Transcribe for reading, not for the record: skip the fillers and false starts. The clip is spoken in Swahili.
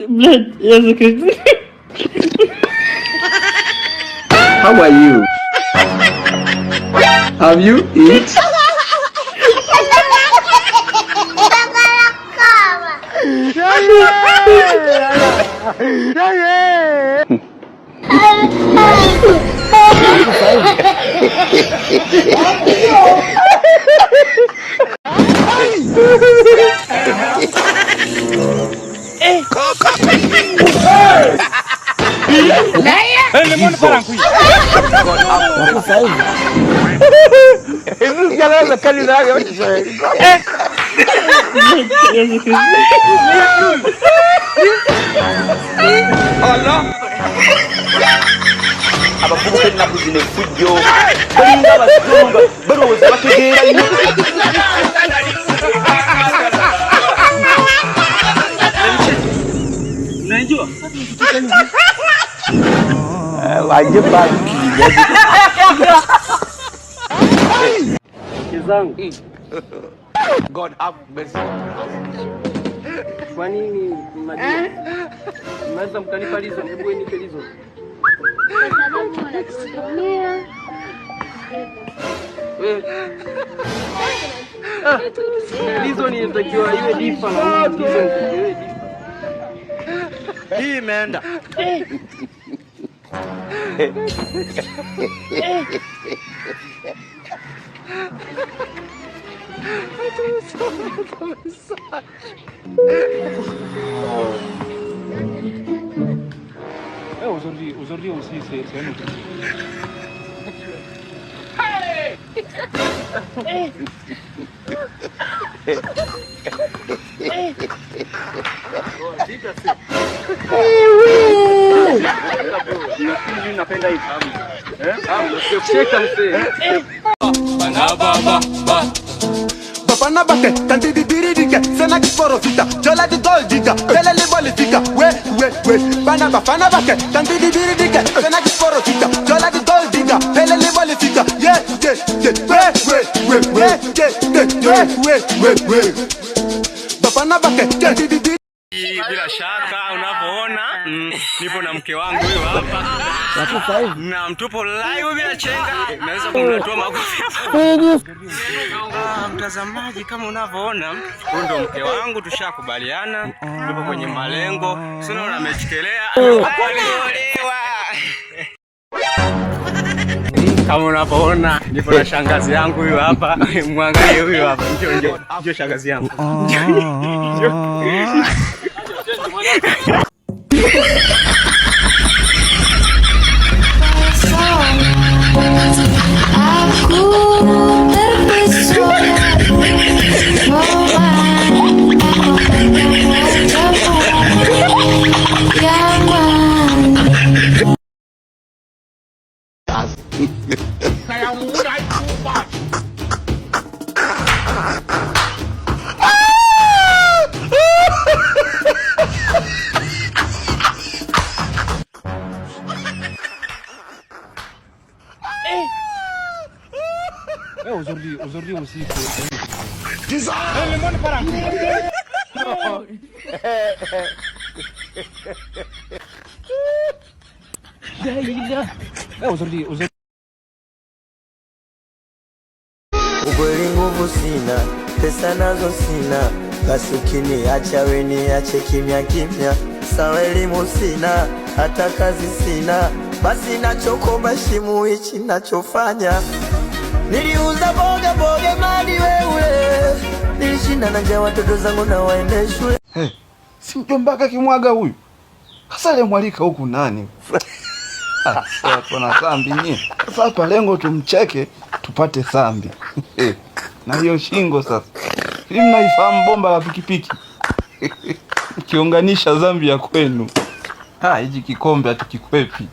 Blood, yes, okay. How are you? Have you eaten? Abavubuka ennaku zino effujjo balinga abazungu balowooza bategeera nnyo. Unajua? Waje baki. Kizangu. God have mercy. Kwa nini mnaweza mkanipa lizo? Hebu nipe lizo. Kwa sababu wanatumia. Lizo ni inatakiwa iwe difa na lizo iwe difa. Hii imeenda. Aujourd'hui aussi, c'est un autre. Napenda hivi. Cheka mzee. Bafana bake, tanti di diridike, sena kisporofita, jola di goldika, pele li bolifika, we, bafana bake, tanti di diridike, sena kisporofita, jola di goldika, pele li bolifika, we, bafana bake, tanti di diridike. Bila shaka unavyoona nipo na mke wangu huyo hapa. Na mtupo live bila chenga. Naweza kumtoa makofi hapa. Mtazamaji, kama unavyoona huyu ndo mke wangu, tushakubaliana. Tupo kwenye malengo. Sina unamechikelea. Kama unavyoona nipo na shangazi yangu huyo hapa. Mwangalie huyo hapa. Njoo shangazi yangu. Aujourd'hui aussi, aujourd'hui. Ukweli nguvu sina, pesa nazo sina, basi ukiniacha we niache kimya kimya. Sawa elimu sina, hata kazi sina, basi nachokomba shimu hichi nachofanya. Niliuza boga mali wewe, nilishinda na njaa watoto zangu na waende shule. Si mjombaka kimwaga huyu. Sasa le mwalika huku nani? Sasa tuna thambi nyie. Sasa hapa lengo tumcheke tupate thambi. Na hiyo shingo sasa. Hii mnaifahamu bomba la pikipiki. Kiunganisha dhambi ya kwenu. Hiji kikombe hatukikwepi.